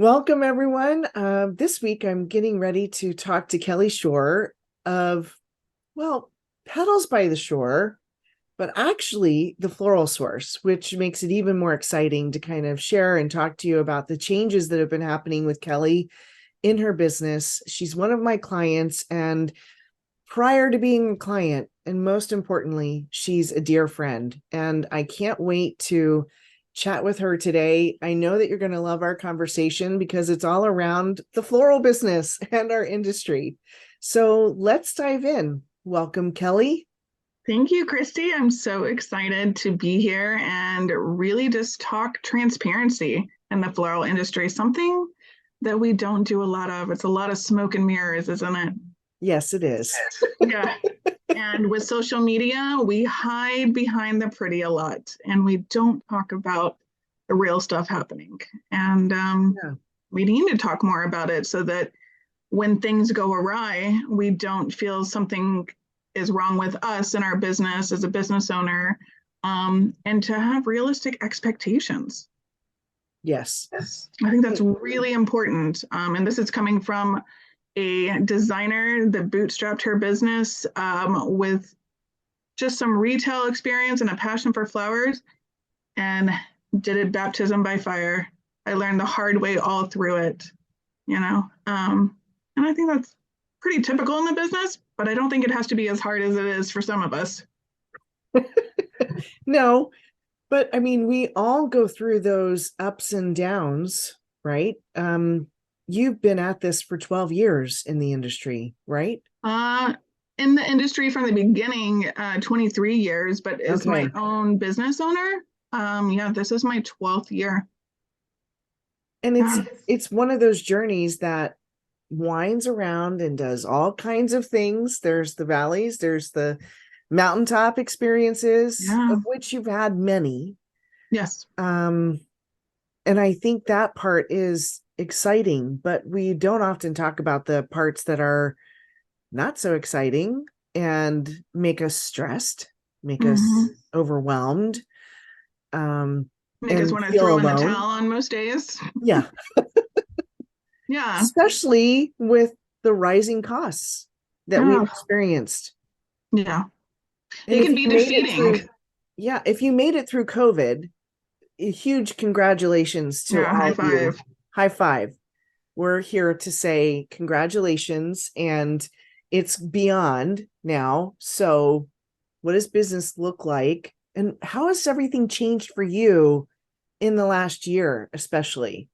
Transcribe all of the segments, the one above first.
Welcome, everyone. This week, I'm getting ready to talk to Kelly Shore of, well, Petals by the Shore, but actually the Floral Source, which makes it even more exciting to kind of share and talk to you about the changes that have been happening with Kelly in her business. She's one of my clients, and prior to being a client, and most importantly, she's a dear friend. And I can't wait to chat with her today. I know that you're going to love our conversation because it's all around the floral business and our industry. So let's dive in. Welcome, Kelly. Thank you, Christy. I'm so excited to be here and really just talk transparency in the floral industry, something that we don't do a lot of. It's a lot of smoke and mirrors, isn't it? Yes, it is. Yeah. And with social media, we hide behind the pretty a lot and we don't talk about the real stuff happening. And Yeah. we need to talk more about it so that when things go awry, we don't feel something is wrong with us in our business as a business owner, and to have realistic expectations. Yes. I think that's really important. And this is coming from a designer that bootstrapped her business with just some retail experience and a passion for flowers and did it baptism by fire. I learned the hard way all through it, you know. And I think that's pretty typical in the business, but I don't think it has to be as hard as it is for some of us. No, but I mean, we all go through those ups and downs, right? You've been at this for 12 years in the industry, right? Uh, in the industry from the beginning, 23 years, but as my Okay. own business owner, yeah, this is my 12th year. And Yeah. it's one of those journeys that winds around and does all kinds of things. There's the valleys, there's the mountaintop experiences, Yeah. of which you've had many. Yes. Um, and I think that part is exciting, but we don't often talk about the parts that are not so exciting and make us stressed, make us Mm-hmm. overwhelmed, um, Make us and want to feel throw in the alone. towel on most days. Yeah, Yeah. especially with the rising costs that we've Yeah. experienced. Yeah. And It if can you be made it defeating. through, yeah, if you made it through COVID, a huge congratulations to Yeah. all High of you. five. High five. We're here to say congratulations, and it's beyond now. So, what does business look like? And how has everything changed for you in the last year, especially?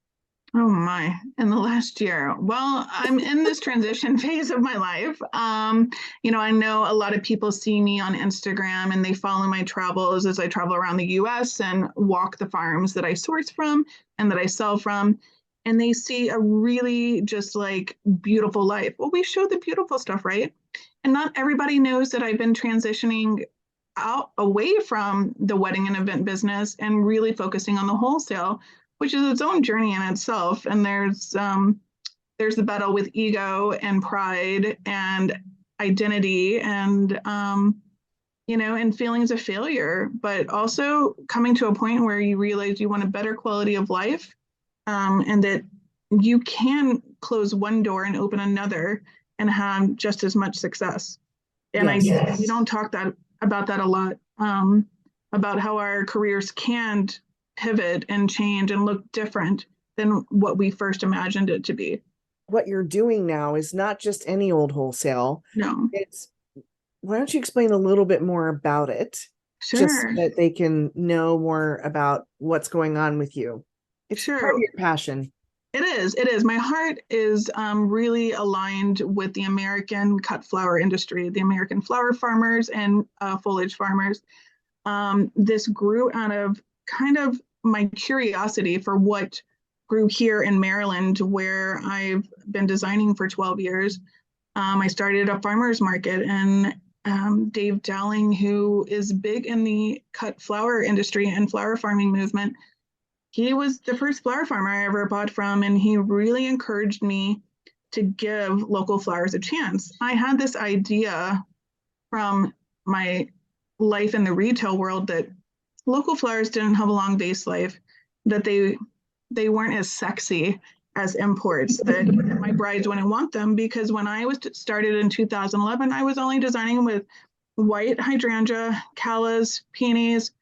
Oh my, in the last year. Well, I'm in this transition phase of my life. I know a lot of people see me on Instagram and they follow my travels as I travel around the US and walk the farms that I source from and that I sell from. And they see a really just like beautiful life. Well, we show the beautiful stuff, right? And not everybody knows that I've been transitioning out away from the wedding and event business and really focusing on the wholesale, which is its own journey in itself. And there's the battle with ego and pride and identity and and feelings of failure, but also coming to a point where you realize you want a better quality of life, and that you can close one door and open another and have just as much success. And I Yes. we don't talk that about that a lot, about how our careers can pivot and change and look different than what we first imagined it to be. What you're doing now is not just any old wholesale. No, It's, why don't you explain a little bit more about it, just so sure, that they can know more about what's going on with you? It's part of sure. your passion. It is. It is. My heart is really aligned with the American cut flower industry, the American flower farmers and foliage farmers. This grew out of kind of my curiosity for what grew here in Maryland, where I've been designing for 12 years. I started a farmer's market, and Dave Dowling, who is big in the cut flower industry and flower farming movement, he was the first flower farmer I ever bought from, and he really encouraged me to give local flowers a chance. I had this idea from my life in the retail world that local flowers didn't have a long base life, that they weren't as sexy as imports that my brides wouldn't want them, because when I was started in 2011, I was only designing with white hydrangea, callas, peonies,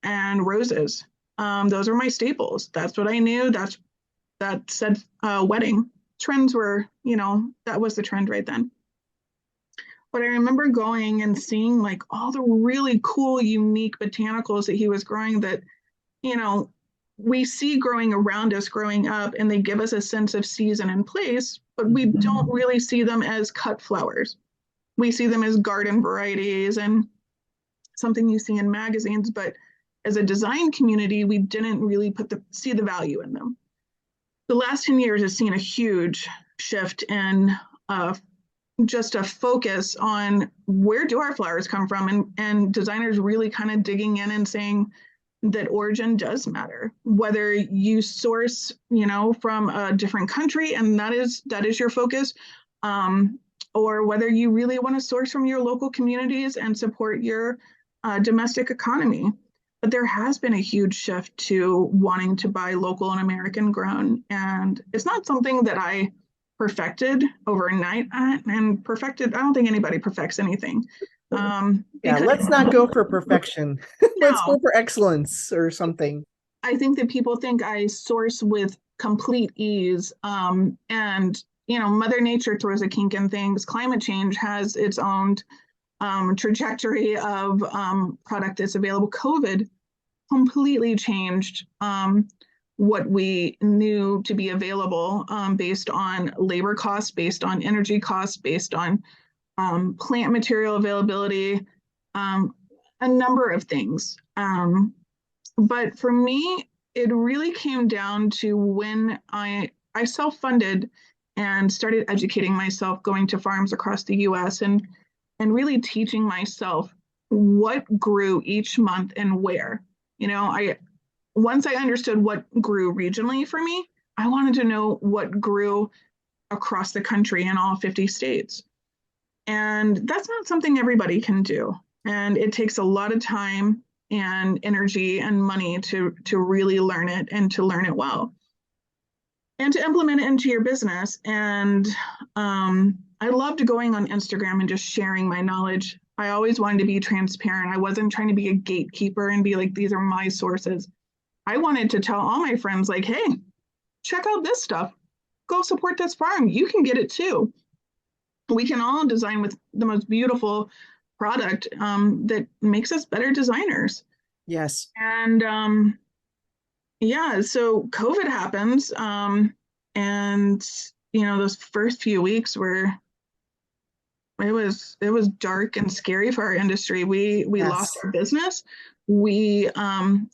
and roses. Those are my staples. That's what I knew. That said wedding. Trends were, that was the trend right then. But I remember going and seeing like all the really cool, unique botanicals that he was growing that, you know, we see growing around us growing up, and they give us a sense of season and place, but we don't really see them as cut flowers. We see them as garden varieties and something you see in magazines, but as a design community, we didn't really see the value in them. The last 10 years has seen a huge shift in just a focus on where do our flowers come from, and designers really kind of digging in and saying that origin does matter. Whether you source, from a different country and that is your focus, or whether you really want to source from your local communities and support your domestic economy. But there has been a huge shift to wanting to buy local and American grown. And it's not something that I perfected overnight. I don't think anybody perfects anything. Yeah, let's not go for perfection. Let's No, go for excellence or something. I think that people think I source with complete ease. And, Mother Nature throws a kink in things. Climate change has its own trajectory of product that's available. COVID completely changed what we knew to be available, based on labor costs, based on energy costs, based on plant material availability, a number of things. But for me, it really came down to when I self-funded and started educating myself, going to farms across the US and really teaching myself what grew each month and where. Once I understood what grew regionally for me, I wanted to know what grew across the country in all 50 states. And that's not something everybody can do. And it takes a lot of time and energy and money to really learn it and to learn it well and to implement it into your business. And I loved going on Instagram and just sharing my knowledge. I always wanted to be transparent. I wasn't trying to be a gatekeeper and be like, these are my sources. I wanted to tell all my friends, like, hey, check out this stuff. Go support this farm. You can get it too. We can all design with the most beautiful product that makes us better designers. Yes. And yeah, so COVID happens. And those first few weeks were, it was dark and scary for our industry. We Yes. lost our business. We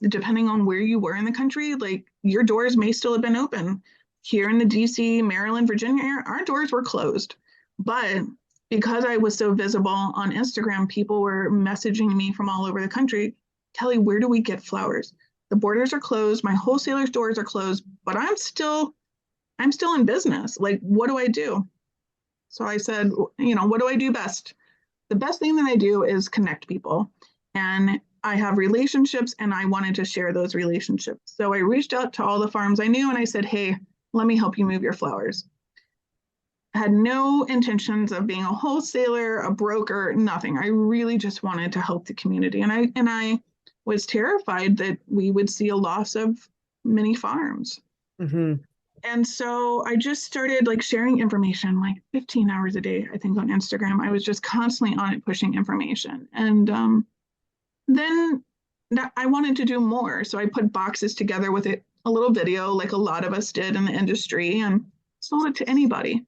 depending on where you were in the country, like your doors may still have been open. Here in the DC, Maryland, Virginia area, our doors were closed. But because I was so visible on Instagram, people were messaging me from all over the country. Kelly, where do we get flowers? The borders are closed. My wholesalers' doors are closed, but I'm still in business. Like, what do I do? So I said, what do I do best? The best thing that I do is connect people. And I have relationships, and I wanted to share those relationships. So I reached out to all the farms I knew, and I said, hey, let me help you move your flowers. I had no intentions of being a wholesaler, a broker, nothing. I really just wanted to help the community. And I was terrified that we would see a loss of many farms. Mm-hmm. And so I just started like sharing information like 15 hours a day, I think, on Instagram. I was just constantly on it pushing information. And then I wanted to do more. So I put boxes together with it, a little video like a lot of us did in the industry, and sold it to anybody.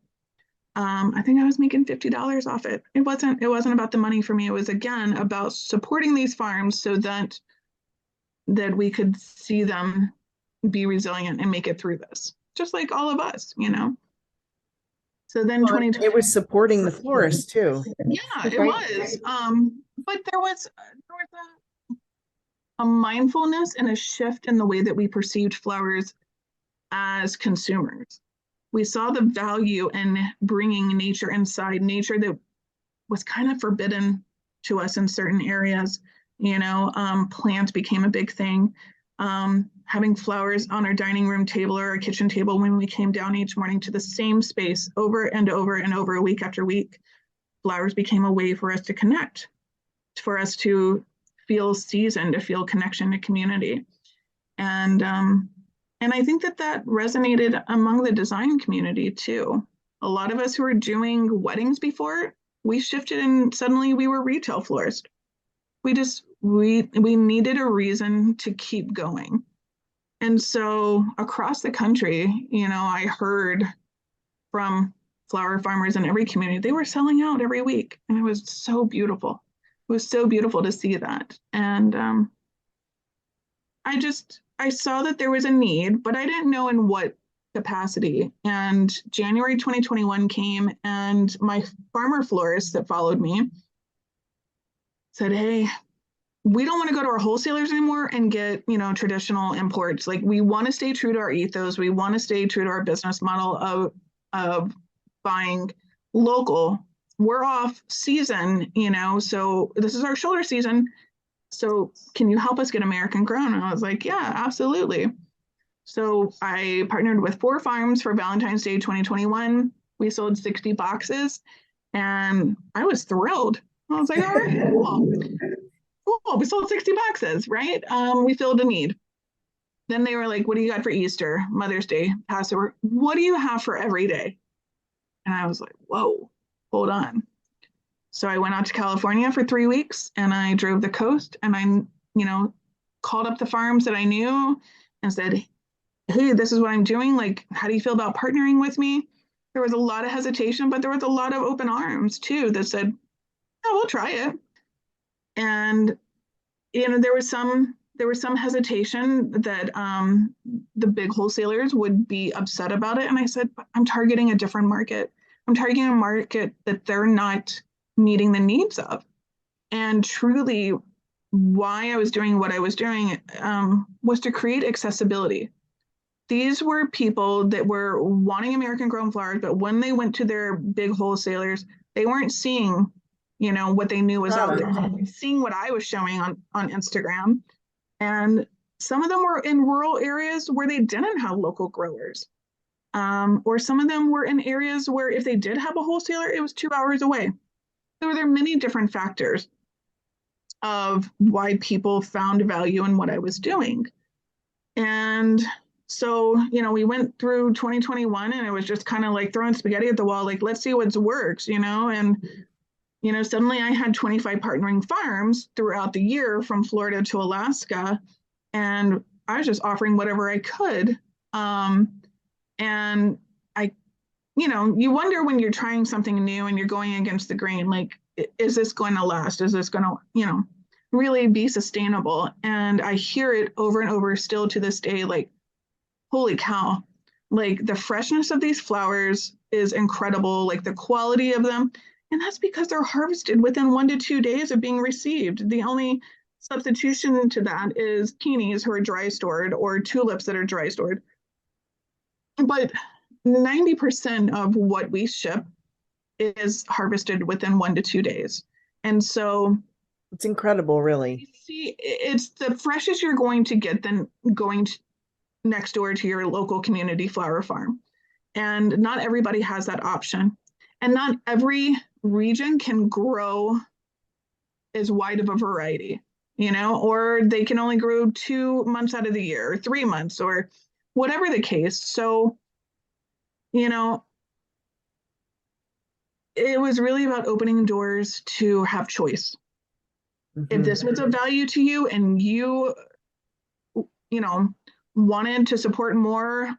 I think I was making $50 off it. It wasn't about the money for me. It was, again, about supporting these farms so that we could see them be resilient and make it through this, just like all of us. So then 2020, it was supporting the florist too. Yeah, it was. But there was a mindfulness and a shift in the way that we perceived flowers as consumers. We saw the value in bringing nature inside, nature that was kind of forbidden to us in certain areas. Plants became a big thing. having flowers on our dining room table or our kitchen table when we came down each morning to the same space over and over and over, week after week. Flowers became a way for us to connect, for us to feel seasoned, to feel connection to community. And I think that resonated among the design community too. A lot of us who were doing weddings before, we shifted and suddenly we were retail florists. We needed a reason to keep going. And so across the country, I heard from flower farmers in every community, they were selling out every week. And it was so beautiful. It was so beautiful to see that. And I saw that there was a need, but I didn't know in what capacity. And January 2021 came, and my farmer florist that followed me said, "Hey, we don't want to go to our wholesalers anymore and get, traditional imports. Like, we want to stay true to our ethos. We want to stay true to our business model of buying local. We're off season, so this is our shoulder season. So can you help us get American grown?" And I was like, "Yeah, absolutely." So I partnered with 4 farms for Valentine's Day 2021. We sold 60 boxes and I was thrilled. I was like, "All right, cool. We sold 60 boxes, right?" We filled a need. Then they were like, "What do you got for Easter, Mother's Day, Passover? What do you have for every day?" And I was like, "Whoa, hold on." So I went out to California for 3 weeks and I drove the coast and I, called up the farms that I knew and said, "Hey, this is what I'm doing. Like, how do you feel about partnering with me?" There was a lot of hesitation, but there was a lot of open arms too that said, "Oh, we'll try it." And, there was some hesitation that the big wholesalers would be upset about it. And I said, "I'm targeting a different market. I'm targeting a market that they're not meeting the needs of." And truly, why I was doing what I was doing was to create accessibility. These were people that were wanting American grown flowers, but when they went to their big wholesalers, they weren't seeing, what they knew was out there. Seeing what I was showing on Instagram. And some of them were in rural areas where they didn't have local growers. Or some of them were in areas where if they did have a wholesaler, it was 2 hours away. So there are many different factors of why people found value in what I was doing. And so, we went through 2021 and it was just kind of like throwing spaghetti at the wall, like, let's see what works, and, suddenly I had 25 partnering farms throughout the year from Florida to Alaska. And I was just offering whatever I could. And I, you wonder when you're trying something new and you're going against the grain, like, is this going to last? Is this going to, really be sustainable? And I hear it over and over still to this day, like, holy cow, like the freshness of these flowers is incredible, like the quality of them. And that's because they're harvested within 1 to 2 days of being received. The only substitution to that is peonies who are dry stored or tulips that are dry stored. But 90% of what we ship is harvested within 1 to 2 days. And so it's incredible, really. See, it's the freshest you're going to get than going next door to your local community flower farm. And not everybody has that option. And not every region can grow as wide of a variety, or they can only grow 2 months out of the year, or 3 months, or whatever the case. So, it was really about opening doors to have choice. If this was of value to you and you wanted to support more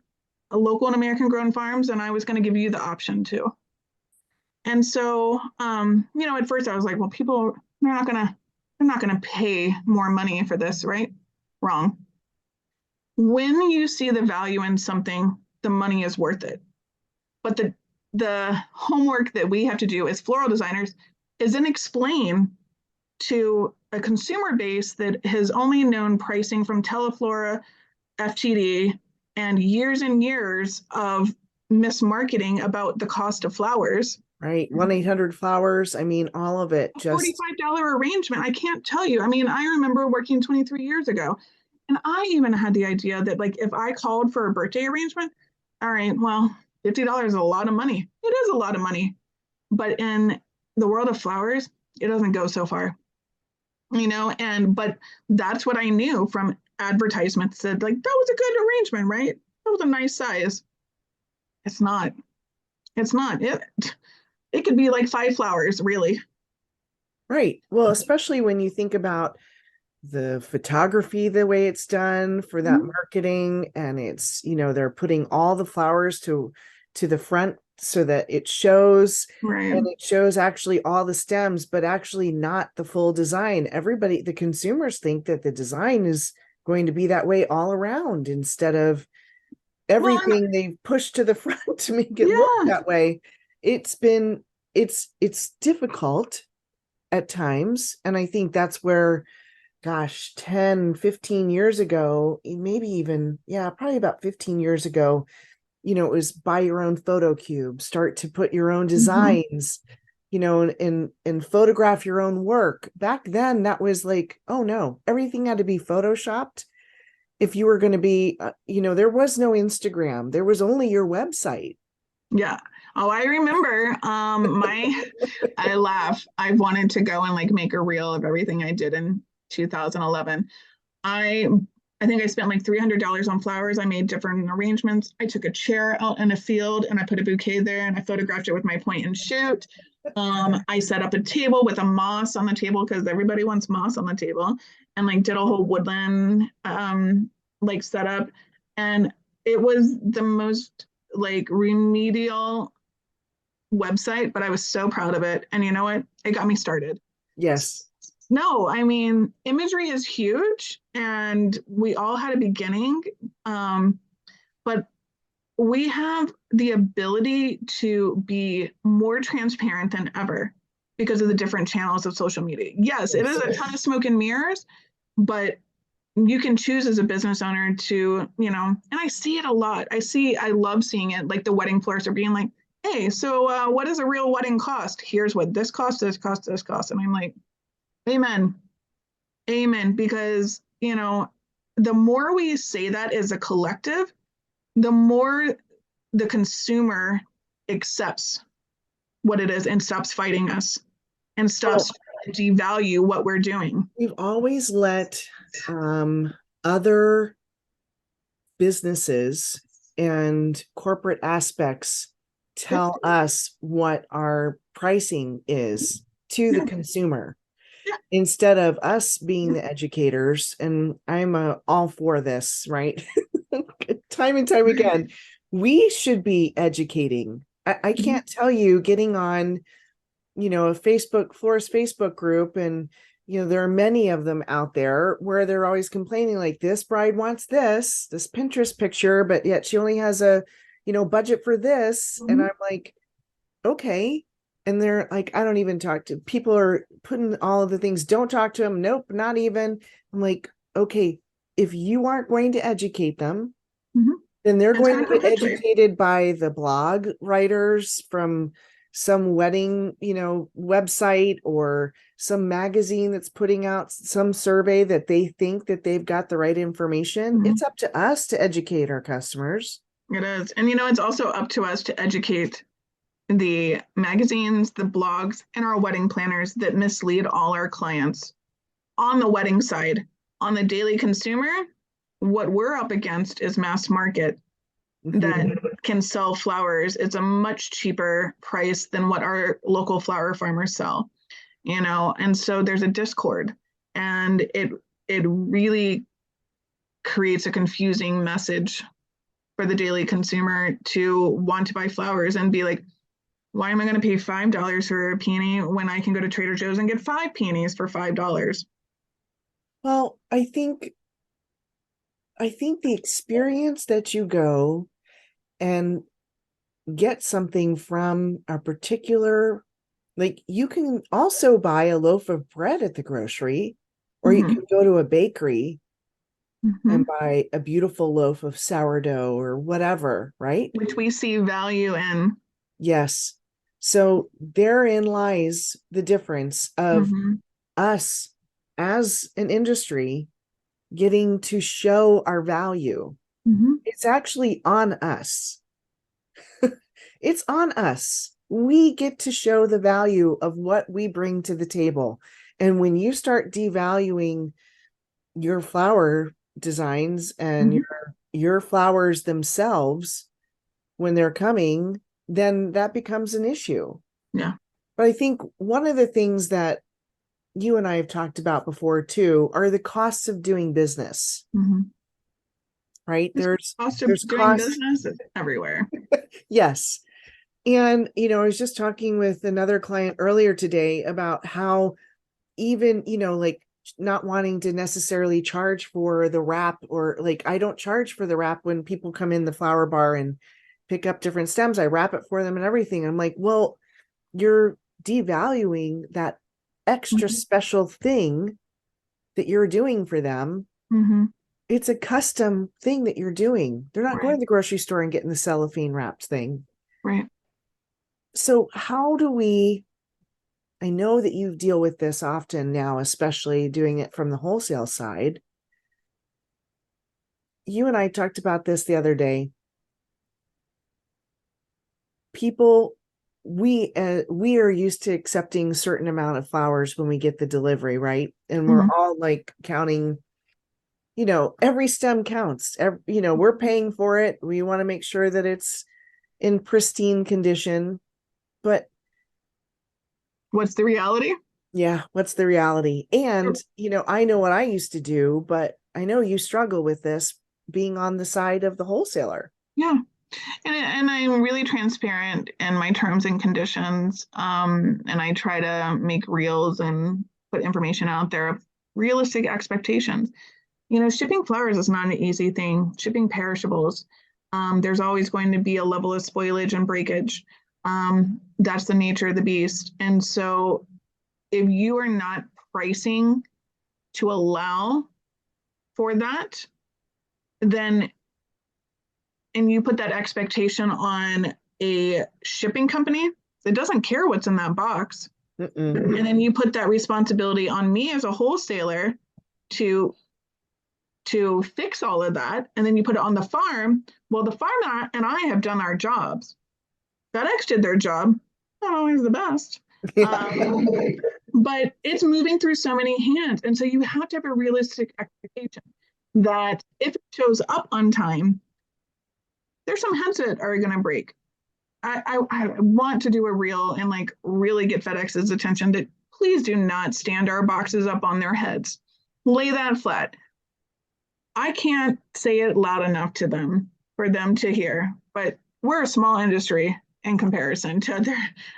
local and American grown farms, then I was going to give you the option to. And so, at first I was like, well, people, they're not going to pay more money for this, right? Wrong. When you see the value in something, the money is worth it. But the homework that we have to do as floral designers is then explain to a consumer base that has only known pricing from Teleflora, FTD, and years of mismarketing about the cost of flowers. Right. 1-800-Flowers. I mean, all of it. Just $45 arrangement. I can't tell you. I mean, I remember working 23 years ago And I even had the idea that like if I called for a birthday arrangement, all right, well, $50 is a lot of money. It is a lot of money. But in the world of flowers, it doesn't go so far, and but that's what I knew from advertisements said like that was a good arrangement, right? That was a nice size. It's not. It's not. It could be like 5 flowers, really. Right. Well, especially when you think about the photography, the way it's done for that Mhm. marketing, and it's, they're putting all the flowers to the front so that it shows, Right. and it shows actually all the stems, but actually not the full design. Everybody, the consumers think that the design is going to be that way all around instead of Well, everything they push to the front to make it look yeah. that way. It's been it's difficult at times, and I think that's where, gosh, 10, 15 years ago, maybe even, yeah, probably about 15 years ago, it was buy your own photo cube, start to put your own Mhm. designs, and photograph your own work. Back then, that was like, oh no, everything had to be photoshopped. If you were going to be, there was no Instagram, there was only your website. Yeah. Oh, I remember. I laugh. I wanted to go and like make a reel of everything I did in 2011. I I think I spent like $300 on flowers. I made different arrangements. I took a chair out in a field and I put a bouquet there and I photographed it with my point and shoot. I set up a table with a moss on the table because everybody wants moss on the table, and like did a whole woodland like setup, and it was the most like remedial website, but I was so proud of it. And you know what? It got me started. Yes. No, I mean, imagery is huge and we all had a beginning. Um, but we have the ability to be more transparent than ever because of the different channels of social media. Yes, it is Yes. a ton of smoke and mirrors, but you can choose as a business owner to, and I see it a lot. I love seeing it. Like the wedding florists are being like, hey, so what does a real wedding cost? Here's what this costs, this costs, this costs. And I'm like, amen, amen. Because, the more we say that as a collective, the more the consumer accepts what it is and stops fighting us and Well, stops to devalue what we're doing. we've always let other businesses and corporate aspects tell us what our pricing is to the Yeah, consumer yeah, instead of us being the educators. And I'm all for this, right? Time and time again, we should be educating. I can't tell you, getting on, a Facebook florist Facebook group, and there are many of them out there where they're always complaining like, this bride wants this Pinterest picture, but yet she only has a, budget for this. And mm-hmm. I'm like, okay. And they're like, I don't even talk to people, are putting all of the things, don't talk to them, nope, not even. I'm like, okay, if you aren't going to educate them, Mm-hmm. then they're It's going going to to get perpetuate. educated by the blog writers from some wedding, website, or some magazine that's putting out some survey that they think that they've got the right information. Mm-hmm. It's up to us to educate our customers. It is. And it's also up to us to educate the magazines, the blogs, and our wedding planners that mislead all our clients on the wedding side. On the daily consumer, what we're up against is mass market that Mhm. can sell flowers. It's a much cheaper price than what our local flower farmers sell, and so there's a discord, and it really creates a confusing message for the daily consumer to want to buy flowers and be like, why am I going to pay $5 for a peony when I can go to Trader Joe's and get 5 peonies for $5? Well, I think the experience that you go and get something from a particular, like, you can also buy a loaf of bread at the grocery, or you Mm-hmm. can go to a bakery Mm-hmm. and buy a beautiful loaf of sourdough or whatever, right? Which we see value in. Yes. So therein lies the difference of Mm-hmm. us as an industry getting to show our value. Mhm. It's actually on us. It's on us. We get to show the value of what we bring to the table. And when you start devaluing your flower designs and Mhm. your flowers themselves when they're coming, then that becomes an issue. Yeah. But I think one of the things that you and I have talked about before too are the costs of doing business, Mhm. right? There's cost of There's doing costs. business everywhere. Yes. And I was just talking with another client earlier today about how even, like not wanting to necessarily charge for the wrap, or like I don't charge for the wrap when people come in the flower bar and pick up different stems. I wrap it for them and everything. I'm like, well, you're devaluing that extra Mhm. special thing that you're doing for them. Mhm. It's a custom thing that you're doing. They're not going Right. to the grocery store and getting the cellophane wrapped thing. Right. So how do we, I know that you deal with this often now, especially doing it from the wholesale side. You and I talked about this the other day. People, we are used to accepting certain amount of flowers when we get the delivery, right? And we're Mhm. all like counting, every stem counts. We're paying for it. We want to make sure that it's in pristine condition. But What's the reality? yeah, what's the reality? And, I know what I used to do, but I know you struggle with this being on the side of the wholesaler. Yeah. And I'm really transparent in my terms and conditions. And I try to make reels and put information out there of realistic expectations. Shipping flowers is not an easy thing. Shipping perishables, there's always going to be a level of spoilage and breakage. That's the nature of the beast. And so if you are not pricing to allow for that, then and you put that expectation on a shipping company that doesn't care what's in that box. Mm-mm. And then you put that responsibility on me as a wholesaler to fix all of that, and then you put it on the farm. Well, the farm and I have done our jobs. FedEx did their job, not always the best. Yeah. But it's moving through so many hands, and so you have to have a realistic expectation that if it shows up on time, there's some heads that are going to break. I want to do a reel and like really get FedEx's attention that please do not stand our boxes up on their heads. Lay that flat. I can't say it loud enough to them for them to hear, but we're a small industry in comparison to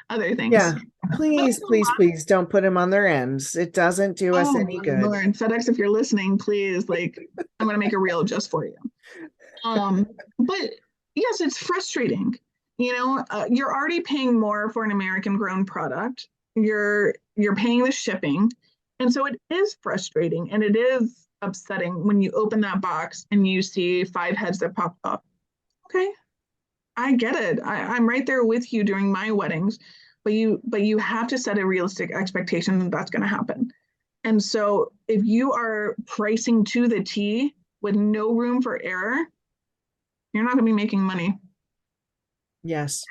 other things. Yeah. But Please, please, please don't put them on their ends. It doesn't do us oh any my good. Lord, FedEx, if you're listening, please, like, I'm gonna make a reel just for you. But yes, it's frustrating. You're already paying more for an American grown product. You're paying the shipping, and so it is frustrating and it is upsetting when you open that box and you see 5 heads that pop up. Okay, I get it. I'm right there with you during my weddings, but you have to set a realistic expectation that that's going to happen. And so if you are pricing to the T with no room for error, you're not going to be making money. Yes.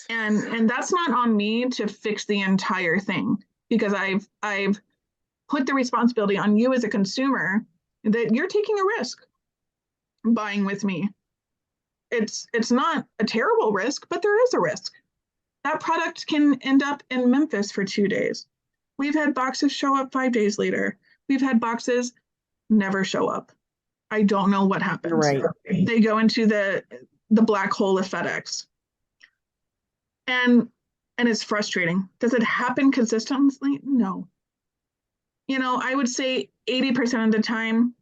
And that's not on me to fix the entire thing, because I've put the responsibility on you as a consumer that you're taking a risk buying with me. It's not a terrible risk, but there is a risk. That product can end up in Memphis for 2 days. We've had boxes show up 5 days later. We've had boxes never show up. I don't know what You're happens. right. They go into the black hole of FedEx. And it's frustrating. Does it happen consistently? No. I would say 80% of the time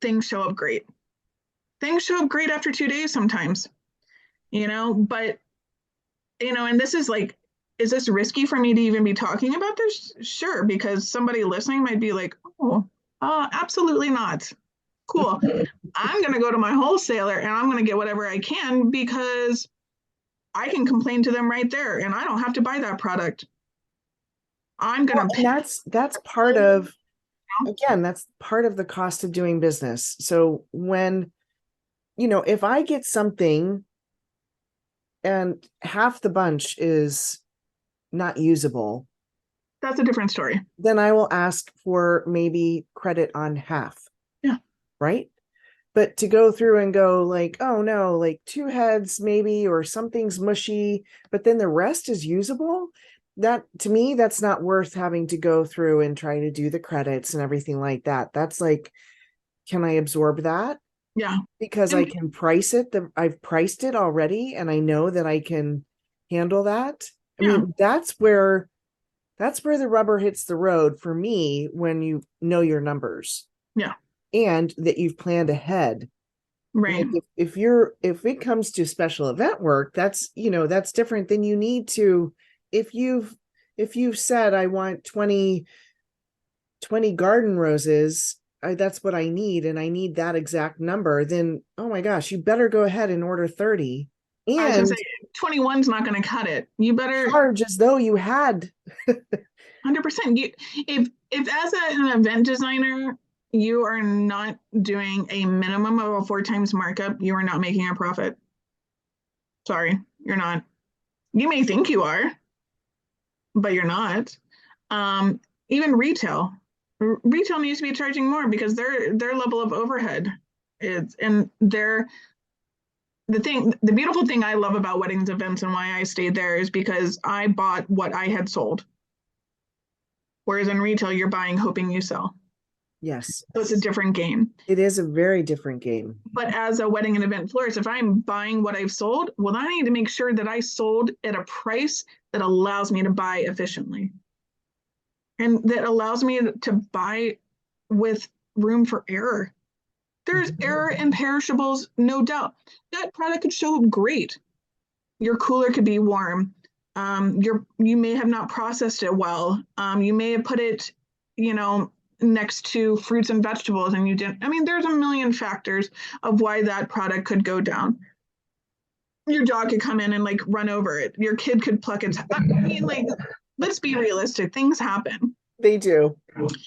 things show up great. Things show up great after 2 days sometimes, but and this is like, is this risky for me to even be talking about this? Sure, because somebody listening might be like, oh, absolutely not. Cool. I'm going to go to my wholesaler and I'm going to get whatever I can because I can complain to them right there and I don't have to buy that product. I'm Well, going to and pay. that's part of again, that's part of the cost of doing business. So when, if I get something and half the bunch is not usable, That's a different story. then I will ask for maybe credit on half. Yeah. Right. But to go through and go like, oh no, like 2 heads maybe, or something's mushy, but then the rest is usable. That to me, that's not worth having to go through and try to do the credits and everything like that. That's like, can I absorb that? Yeah. Because I And can price it. I've priced it already and I know that I can handle that. I yeah, mean, that's where the rubber hits the road for me, when you know your numbers yeah, and that you've planned ahead. right. Like if it comes to special event work, that's different. Than you need to, if you've said I want 20 garden roses, that's what I need, and I need that exact number, then oh my gosh, you better go ahead and order 30 I was gonna say and 21's not gonna cut it. You better charge as though you had. 100%. If as an event designer, you are not doing a minimum of a 4 times markup, you are not making a profit. Sorry, you're not. You may think you are, but you're not. Even retail needs to be charging more because their level of overhead is, and the beautiful thing I love about weddings events and why I stayed there is because I bought what I had sold. Whereas in retail, you're buying hoping you sell. Yes, So it's a different game. it is a very different game. But as a wedding and event florist, if I'm buying what I've sold, well, I need to make sure that I sold at a price that allows me to buy efficiently and that allows me to buy with room for error. There's error in perishables, no doubt. That product could show up great. Your cooler could be warm. You may have not processed it well. You may have put it, next to fruits and vegetables, and you didn't. I mean, there's a million factors of why that product could go down. Your dog could come in and like run over it. Your kid could pluck its. I mean, like, let's be realistic. Things happen. They do.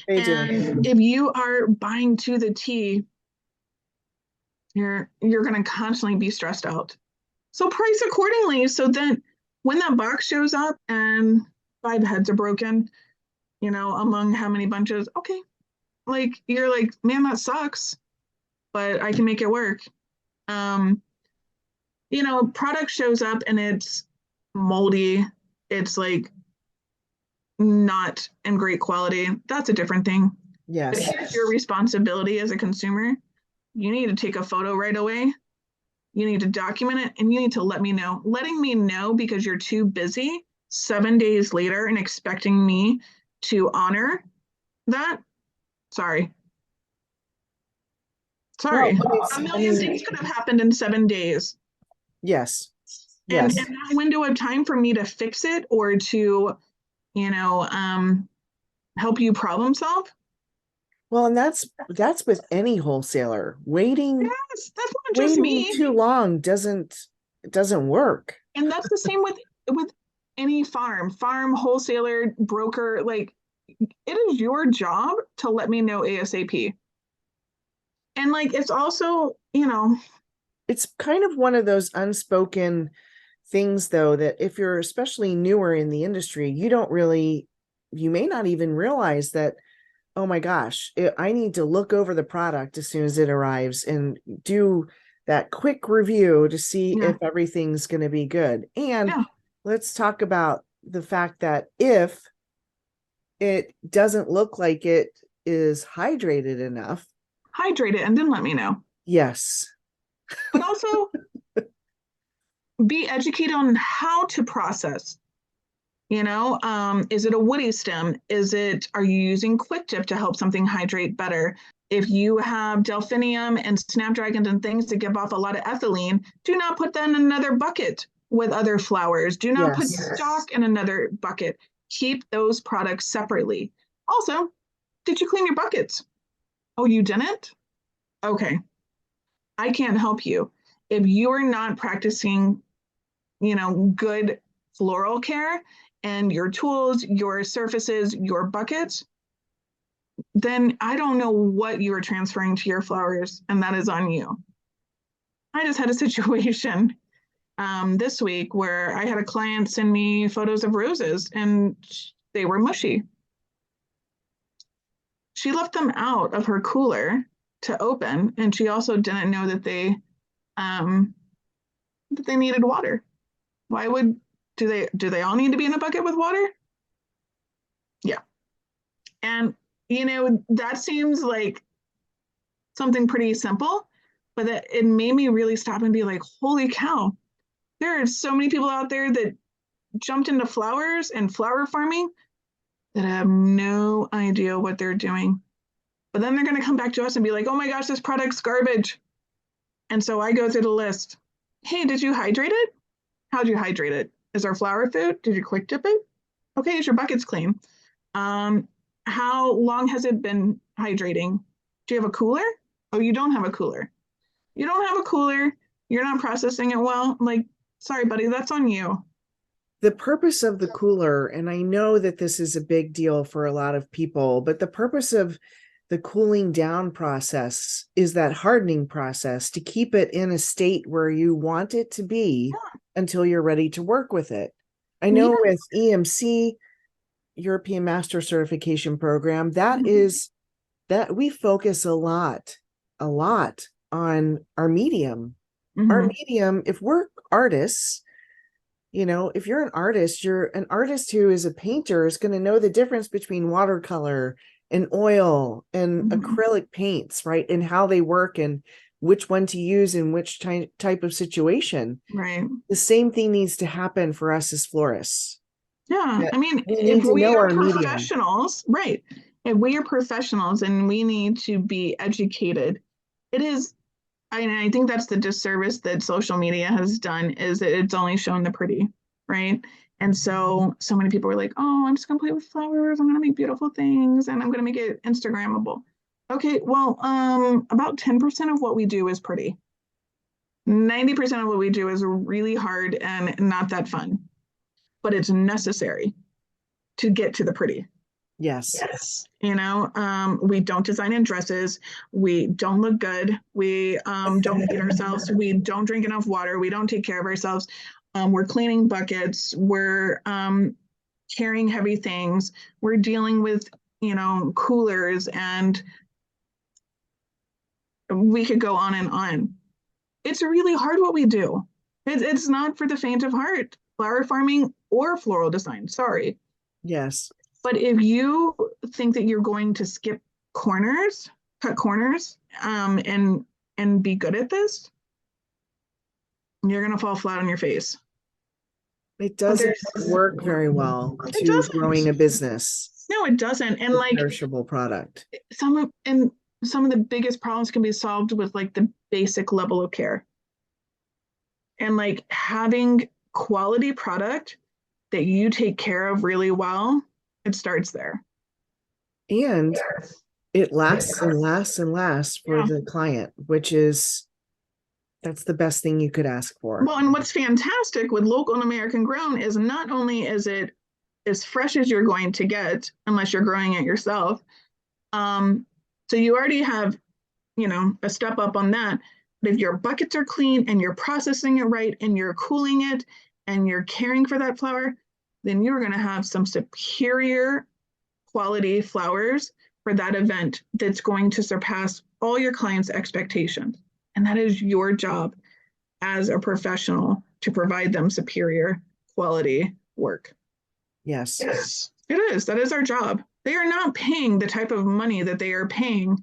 They do. And if you are buying to the T, you're going to constantly be stressed out. So price accordingly. So then when that box shows up and 5 heads are broken, among how many bunches, okay. Like you're like, man, that sucks, but I can make it work. Um, product shows up and it's moldy. It's like not in great quality. That's a different thing. But Yes. here's your responsibility as a consumer. You need to take a photo right away. You need to document it and you need to let me know. Letting me know because you're too busy 7 days later and expecting me to honor that. Sorry. Well, A million things could have happened in 7 days. yes. And Yes. in that window of time for me to fix it or to, you know, um, help you problem solve. Well, and that's with any wholesaler. Yes, that's not just Waiting me. too long doesn't work. And that's the same with any farm wholesaler, broker. Like it is your job to let me know ASAP. And like it's also, It's kind of one of those unspoken things, though, that if you're especially newer in the industry, you may not even realize that, oh my gosh, I need to look over the product as soon as it arrives and do that quick review to see yeah, if everything's going to be good. And yeah, let's talk about the fact that if it doesn't look like it is hydrated enough, hydrate it and then let me know. yes, But also be educated on how to process. Is it a woody stem? Are you using quick dip to help something hydrate better? If you have delphinium and snapdragons and things that give off a lot of ethylene, do not put that in another bucket with other flowers. Do not put yes. stock in another bucket. Keep those products separately. Also, did you clean your buckets? Oh, you didn't? Okay. I can't help you. If you're not practicing, good floral care and your tools, your surfaces, your buckets, then I don't know what you are transferring to your flowers, and that is on you. I just had a situation this week where I had a client send me photos of roses and they were mushy. She left them out of her cooler to open, and she also didn't know um, that they needed water. Why would do they all need to be in a bucket with water? Yeah. And that seems like something pretty simple, but it made me really stop and be like, holy cow, there are so many people out there that jumped into flowers and flower farming that have no idea what they're doing. But then they're going to come back to us and be like, oh my gosh, this product's garbage. And so I go through the list. Hey, did you hydrate it? How'd you hydrate it? Is our flower food? Did you quick dip it? Okay, is your bucket's clean? How long has it been hydrating? Do you have a cooler? Oh, you don't have a cooler. You don't have a cooler. You're not processing it well. Like, sorry, buddy, that's on you. The purpose of the cooler, and I know that this is a big deal for a lot of people, but the purpose of the cooling down process is that hardening process to keep it in a state where you want it to be until you're ready to work with it. I know with EMC, European Master Certification Program, that is that we focus a lot on our medium. Our medium, if we're artists, if you're an artist who is a painter is going to know the difference between watercolor and oil and acrylic paints, right? And how they work and which one to use in which type of situation. Right. The same thing needs to happen for us as florists. Yeah. I mean, if we are professionals, right. If we are professionals and we need to be educated, it is, I think that's the disservice that social media has done, is that it's only shown the pretty, right? And so many people are like, oh, I'm just gonna play with flowers, I'm gonna make beautiful things, and I'm gonna make it Instagrammable. Okay, well, about 10% of what we do is pretty. 90% of what we do is really hard and not that fun, but it's necessary to get to the pretty. Yes. We don't design in dresses. We don't look good. We don't feed ourselves. We don't drink enough water. We don't take care of ourselves. We're cleaning buckets. We're carrying heavy things. We're dealing with, coolers, and we could go on and on. It's really hard what we do. It's not for the faint of heart, flower farming or floral design. Sorry. Yes. But if you think that you're going to cut corners, and be good at this, you're going to fall flat on your face. It doesn't work very well to growing a business. No, it doesn't. And like perishable product. Some of the biggest problems can be solved with like the basic level of care. And like having quality product that you take care of really well, it starts there. And it lasts and lasts and lasts for the client, that's the best thing you could ask for. Well, and what's fantastic with local and American grown is not only is it as fresh as you're going to get, unless you're growing it yourself. So you already have, a step up on that. But if your buckets are clean and you're processing it right and you're cooling it and you're caring for that flower, then you're going to have some superior quality flowers for that event that's going to surpass all your clients' expectations. And that is your job as a professional to provide them superior quality work. Yes. It is. That is our job. They are not paying the type of money that they are paying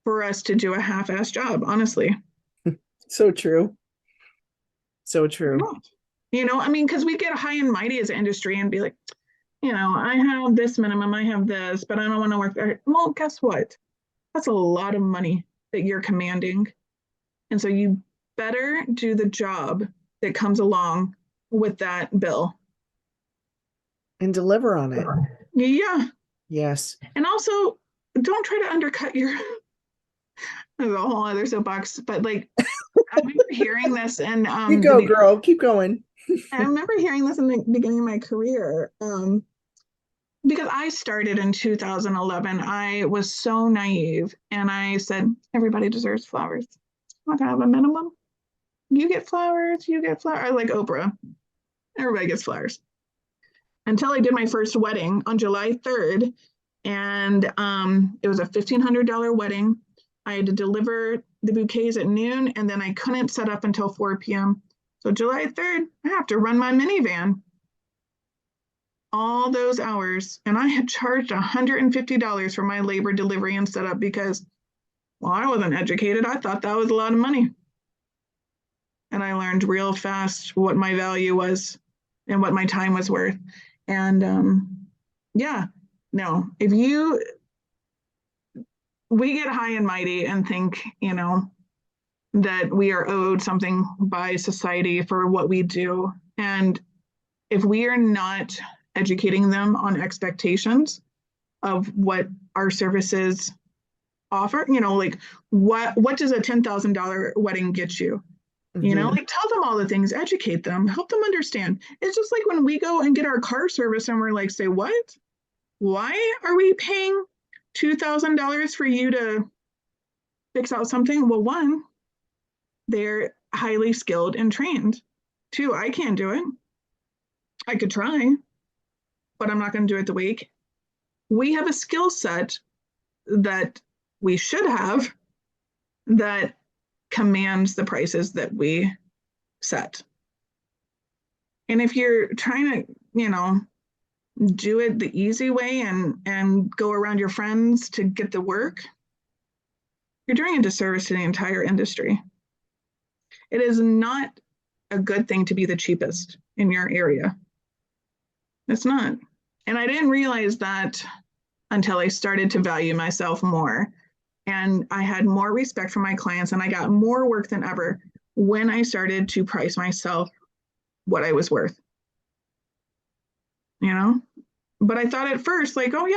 for us to do a half-assed job, honestly. So true. So true. Because we get high and mighty as an industry and be like, I have this minimum, I have this, but I don't want to work there. Well, guess what? That's a lot of money that you're commanding. And so you better do the job that comes along with that bill. And deliver on it. Yeah. Yes. And also, don't try to undercut your, there's a whole other soapbox, but like, I remember hearing this and you go, girl, keep going. I remember hearing this in the beginning of my career. because I started in 2011, I was so naive and I said, everybody deserves flowers. I'm not going to have a minimum. You get flowers, you get flowers. Like Oprah, everybody gets flowers. Until I did my first wedding on July 3rd. And it was a $1,500 wedding. I had to deliver the bouquets at noon, and then I couldn't set up until 4 p.m. So July 3rd, I have to run my minivan all those hours. And I had charged $150 for my labor, delivery, and setup because, well, I wasn't educated. I thought that was a lot of money. And I learned real fast what my value was and what my time was worth. And yeah, no, if you, we get high and mighty and think, that we are owed something by society for what we do. And if we are not educating them on expectations of what our services offer, like what does a $10,000 wedding get you? Like tell them all the things, educate them, help them understand. It's just like when we go and get our car service and we're like, say, what? Why are we paying $2,000 for you to fix out something? Well, one, they're highly skilled and trained. Two, I can't do it. I could try, but I'm not going to do it the week. We have a skill set that we should have that commands the prices that we set. And if you're trying to, do it the easy way and go around your friends to get the work, you're doing a disservice to the entire industry. It is not a good thing to be the cheapest in your area. It's not. And I didn't realize that until I started to value myself more. And I had more respect for my clients and I got more work than ever when I started to price myself what I was worth. But I thought at first, like, oh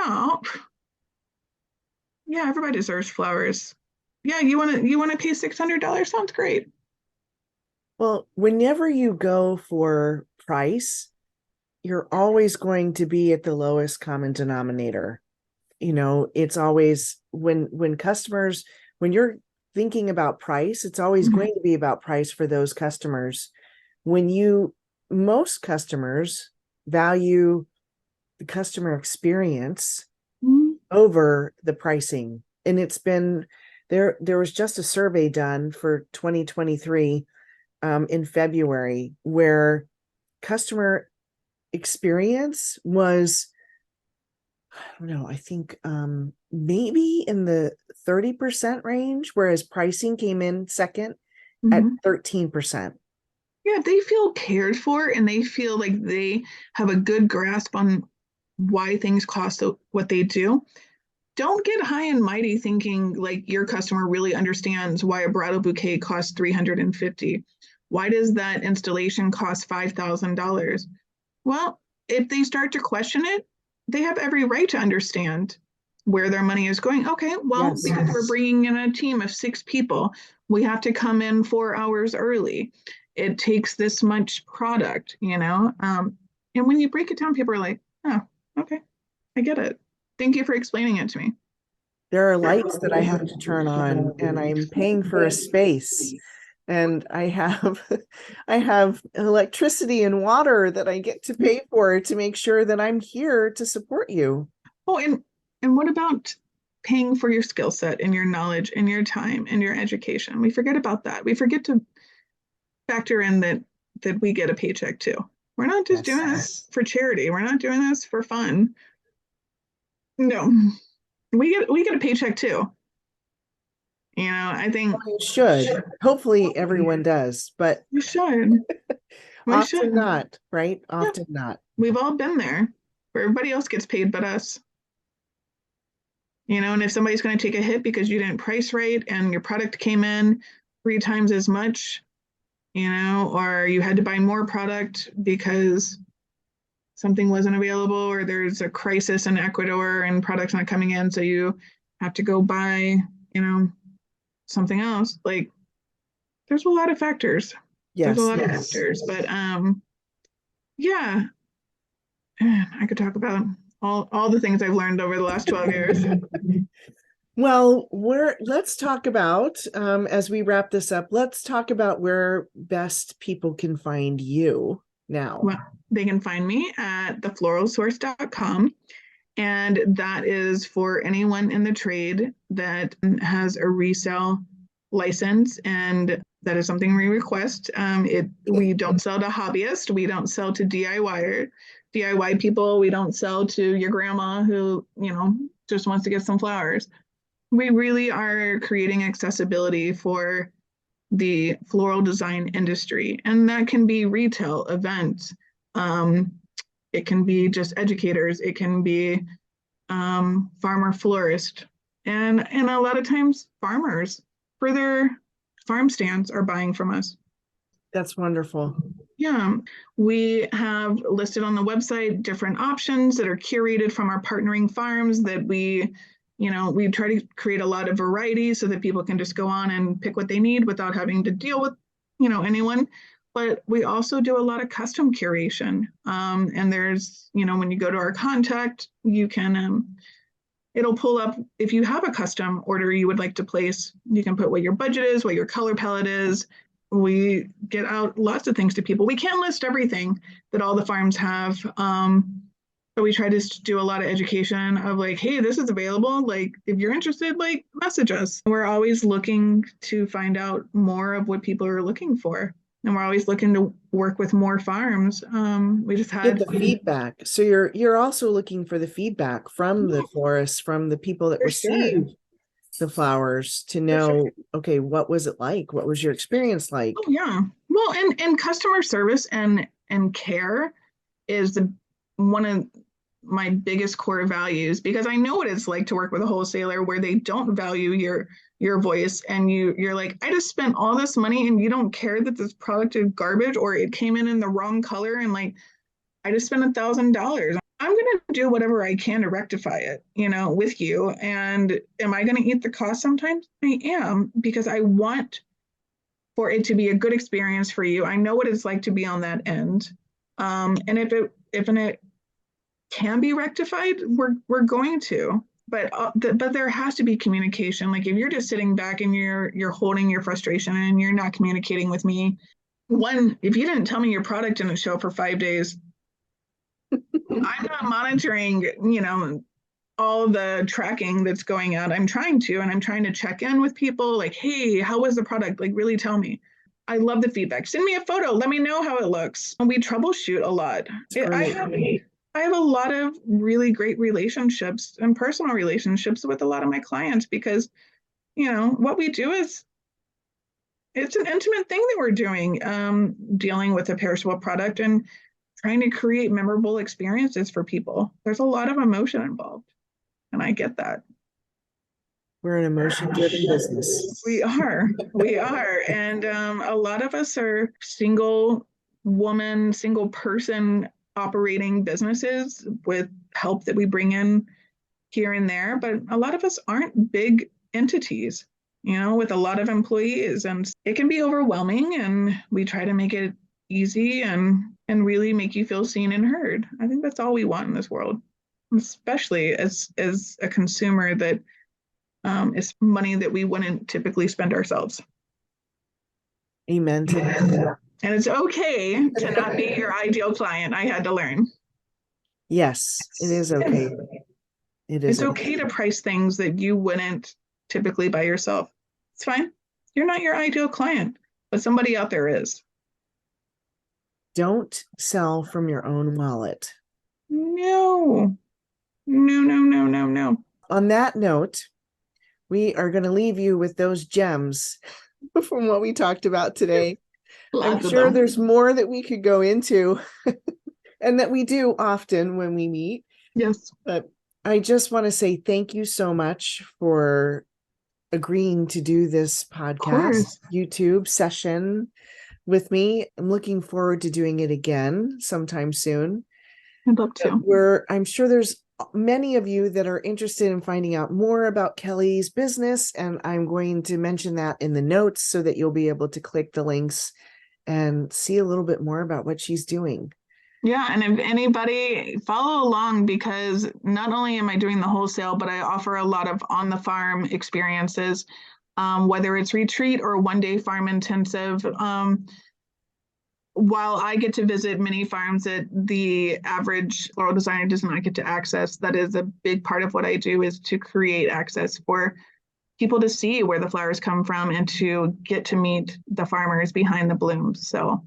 yeah, everybody deserves flowers. Yeah, you want to pay $600? Sounds great. Well, whenever you go for price, you're always going to be at the lowest common denominator. It's always when customers, when you're thinking about price, it's always Mhm. going to be about price for those customers. Most customers value the customer experience Mhm. over the pricing. And it's been there was just a survey done for 2023 in February where customer experience was, I don't know, I think maybe in the 30% range, whereas pricing came in second at Mhm. 13%. Yeah, they feel cared for and they feel like they have a good grasp on why things cost what they do. Don't get high and mighty thinking like your customer really understands why a bridal bouquet costs $350. Why does that installation cost $5,000? Well, if they start to question it, they have every right to understand where their money is going. Okay, well, Yes. because we're bringing in a team of 6 people, we have to come in 4 hours early. It takes this much product. And when you break it down, people are like, oh, okay, I get it. Thank you for explaining it to me. There are lights that I have to turn on and I'm paying for a space. And I have I have electricity and water that I get to pay for to make sure that I'm here to support you. Oh, and what about paying for your skill set and your knowledge and your time and your education? We forget about that. We forget to factor in that we get a paycheck too. We're not just Yes. doing this for charity. We're not doing this for fun. No, we get a paycheck too. I think You should. Hopefully everyone does, but we should. We should. often not, right? Yeah, Often not. we've all been there where everybody else gets paid but us. And if somebody's going to take a hit because you didn't price right and your product came in 3 times as much, or you had to buy more product because something wasn't available or there's a crisis in Ecuador and products not coming in, so you have to go buy, something else. Like there's a lot of factors. There's a Yes. lot of factors, but yeah, I could talk about all the things I've learned over the last 12 years. Well, let's talk about, as we wrap this up, let's talk about where best people can find you now. Well, they can find me at thefloralsource.com. And that is for anyone in the trade that has a resale license. And that is something we request. We don't sell to hobbyists. We don't sell to DIY people. We don't sell to your grandma who, just wants to get some flowers. We really are creating accessibility for the floral design industry. And that can be retail, events. It can be just educators. It can be farmer florist. And a lot of times farmers for their farm stands are buying from us. That's wonderful. Yeah, we have listed on the website different options that are curated from our partnering farms that we try to create a lot of variety so that people can just go on and pick what they need without having to deal with, anyone. But we also do a lot of custom curation. And there's, when you go to our contact, you can, it'll pull up, if you have a custom order you would like to place, you can put what your budget is, what your color palette is. We get out lots of things to people. We can't list everything that all the farms have. But we try to do a lot of education of like, hey, this is available. Like, if you're interested, like, message us. We're always looking to find out more of what people are looking for. And we're always looking to work with more farms. We just had Get the feedback. So you're also looking for the feedback from the florists, from the people that receive the flowers to know, okay, what was it like? What was your experience like? Oh, yeah. Well, and customer service and care is one of my biggest core values, because I know what it's like to work with a wholesaler where they don't value your voice, and you're like, I just spent all this money and you don't care that this product is garbage or it came in the wrong color, and like, I just spent $1,000. I'm going to do whatever I can to rectify it, with you. And am I going to eat the cost sometimes? I am, because I want for it to be a good experience for you. I know what it's like to be on that end. And if it can be rectified, we're going to. But there has to be communication. Like, if you're just sitting back and you're holding your frustration and you're not communicating with me, if you didn't tell me your product didn't show for 5 days, I'm not monitoring, all the tracking that's going out. I'm trying to check in with people like, hey, how was the product? Like, really tell me. I love the feedback. Send me a photo. Let me know how it looks. We troubleshoot a lot. I have a lot of really great relationships and personal relationships with a lot of my clients, because, what we do is, it's an intimate thing that we're doing, dealing with a perishable product and trying to create memorable experiences for people. There's a lot of emotion involved, and I get that. We're an emotion-driven business. We are. And a lot of us are single woman, single person operating businesses with help that we bring in here and there. But a lot of us aren't big entities, with a lot of employees, and it can be overwhelming, and we try to make it easy and really make you feel seen and heard. I think that's all we want in this world, especially as a consumer that is money that we wouldn't typically spend ourselves. Amen to that. And it's okay to not be your ideal client. I had to learn. Yes, it is okay. It's okay to price things that you wouldn't typically by yourself. It's fine. You're not your ideal client, but somebody out there is. Don't sell from your own wallet. No. On that note, we are going to leave you with those gems from what we talked about today. I'm sure there's more that we could go into and that we do often when we meet. Yes. But I just want to say thank you so much for agreeing to do this podcast, YouTube session with me. I'm looking forward to doing it again sometime soon. I'd love to. I'm sure there's many of you that are interested in finding out more about Kelly's business, and I'm going to mention that in the notes so that you'll be able to click the links and see a little bit more about what she's doing. Yeah, and if anybody follow along, because not only am I doing the wholesale, but I offer a lot of on the farm experiences, whether it's retreat or 1 day farm intensive. While I get to visit many farms that the average floral designer does not get to access, that is a big part of what I do, is to create access for people to see where the flowers come from and to get to meet the farmers behind the blooms. So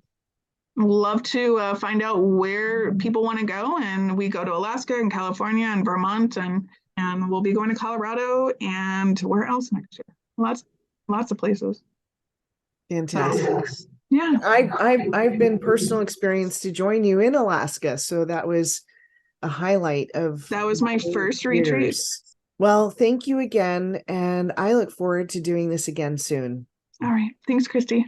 love to find out where people want to go, and we go to Alaska and California and Vermont, and we'll be going to Colorado and where else next year? Lots of places. Fantastic. So, yeah, I've been personal experience to join you in Alaska, so that was a highlight of that was my my first retreat. years. Well, thank you again, and I look forward to doing this again soon. All right, thanks, Christy.